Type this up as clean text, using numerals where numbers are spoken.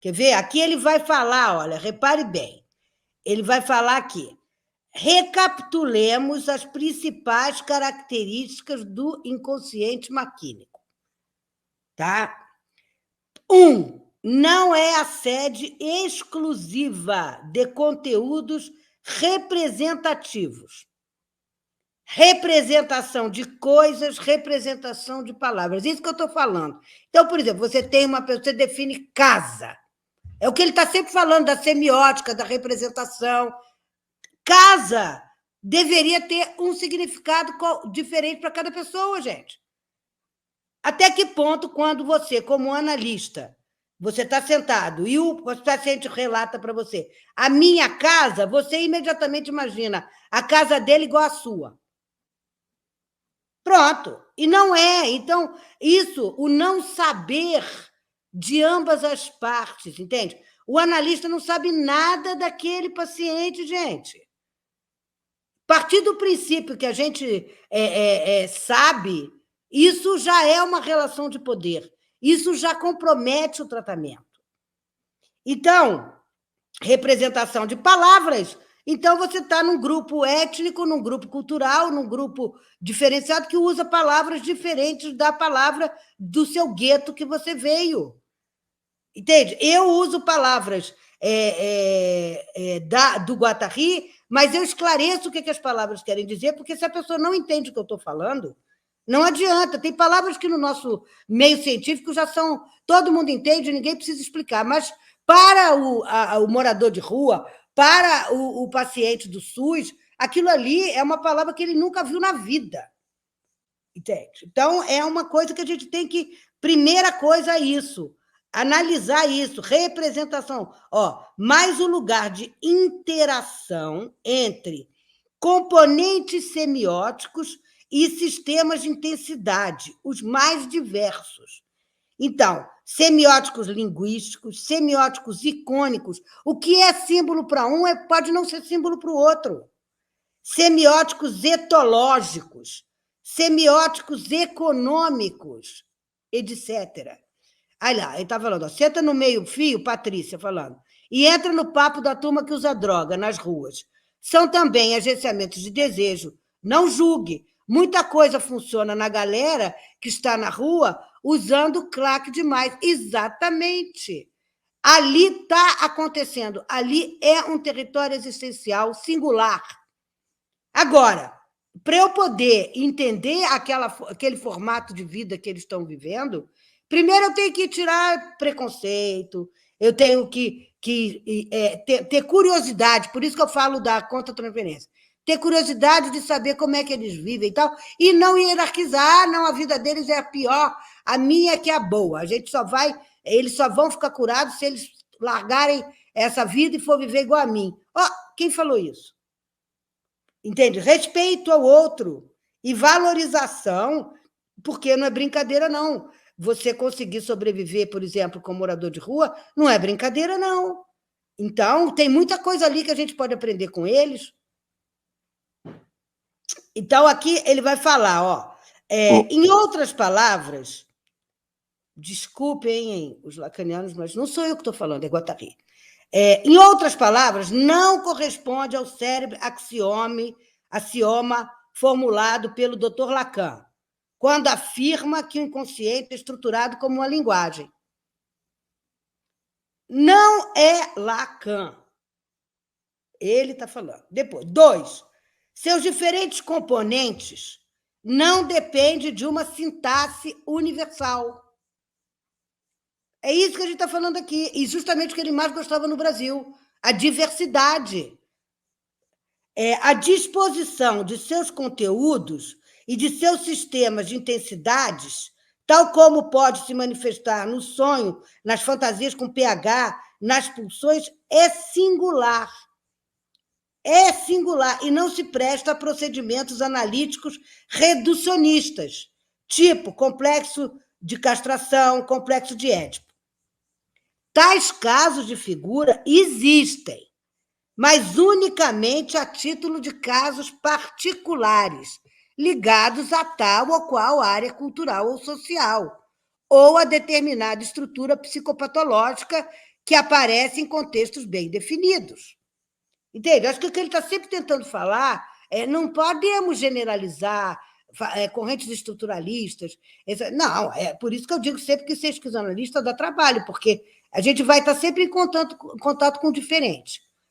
Quer ver? Aqui ele vai falar, olha, repare bem, ele vai falar aqui. Recapitulemos as principais características do inconsciente maquínico. Tá? 1. Não é a sede exclusiva de conteúdos representativos. Representação de coisas, representação de palavras. Isso que eu estou falando. Então, por exemplo, você tem uma pessoa, você define casa. É o que ele está sempre falando da semiótica, da representação. Casa deveria ter um significado diferente para cada pessoa, gente. Até que ponto, quando você, como analista, você está sentado e o paciente relata para você a minha casa, você imediatamente imagina a casa dele igual à sua. Pronto. E não é. Então, isso, o não saber de ambas as partes, entende? O analista não sabe nada daquele paciente, gente. A partir do princípio que a gente sabe, isso já é uma relação de poder. Isso já compromete o tratamento. Então, representação de palavras. Então, você está num grupo étnico, num grupo cultural, num grupo diferenciado que usa palavras diferentes da palavra do seu gueto que você veio. Entende? Eu uso palavras do Guattari, mas eu esclareço o que as palavras querem dizer, porque se a pessoa não entende o que eu estou falando, não adianta. Tem palavras que no nosso meio científico já são... Todo mundo entende, ninguém precisa explicar, mas para o morador de rua, para o paciente do SUS, aquilo ali é uma palavra que ele nunca viu na vida. Entende? Então, é uma coisa que a gente tem que... Primeira coisa é isso, analisar isso, representação. Mais o lugar de interação entre componentes semióticos e sistemas de intensidade, os mais diversos. Então, semióticos linguísticos, semióticos icônicos. O que é símbolo para um pode não ser símbolo para o outro. Semióticos etológicos, semióticos econômicos, etc. Aí lá, ele está falando, senta no meio-fio, Patrícia falando, e entra no papo da turma que usa droga nas ruas. São também agenciamentos de desejo. Não julgue. Muita coisa funciona na galera que está na rua usando claque demais. Exatamente. Ali está acontecendo. Ali é um território existencial singular. Agora, para eu poder entender aquele formato de vida que eles estão vivendo, primeiro eu tenho que tirar preconceito, eu tenho que ter curiosidade, por isso que eu falo da contra-transferência, ter curiosidade de saber como é que eles vivem e tal, e não hierarquizar, não, a vida deles é a pior, a minha é que é a boa, eles só vão ficar curados se eles largarem essa vida e for viver igual a mim. Quem falou isso? Entende? Respeito ao outro e valorização, porque não é brincadeira, não. Você conseguir sobreviver, por exemplo, como morador de rua, não é brincadeira, não. Então, tem muita coisa ali que a gente pode aprender com eles. Então, aqui ele vai falar, em outras palavras, desculpem os lacanianos, mas não sou eu que estou falando, é Guattari. Em outras palavras, não corresponde ao cérebro axioma formulado pelo Dr. Lacan, quando afirma que o inconsciente é estruturado como uma linguagem. Não é Lacan. Ele está falando. Depois, 2, seus diferentes componentes não dependem de uma sintaxe universal. É isso que a gente está falando aqui, e justamente o que ele mais gostava no Brasil, a diversidade. A disposição de seus conteúdos e de seus sistemas de intensidades, tal como pode se manifestar no sonho, nas fantasias com pH, nas pulsões, é singular. É singular e não se presta a procedimentos analíticos reducionistas, tipo complexo de castração, complexo de Édipo. Tais casos de figura existem, mas unicamente a título de casos particulares, ligados a tal ou qual área cultural ou social, ou a determinada estrutura psicopatológica que aparece em contextos bem definidos. Entende? Acho que o que ele está sempre tentando falar é não podemos generalizar correntes estruturalistas. Não, é por isso que eu digo sempre que ser esquizonalista dá trabalho, porque a gente vai estar sempre em contato com o diferente.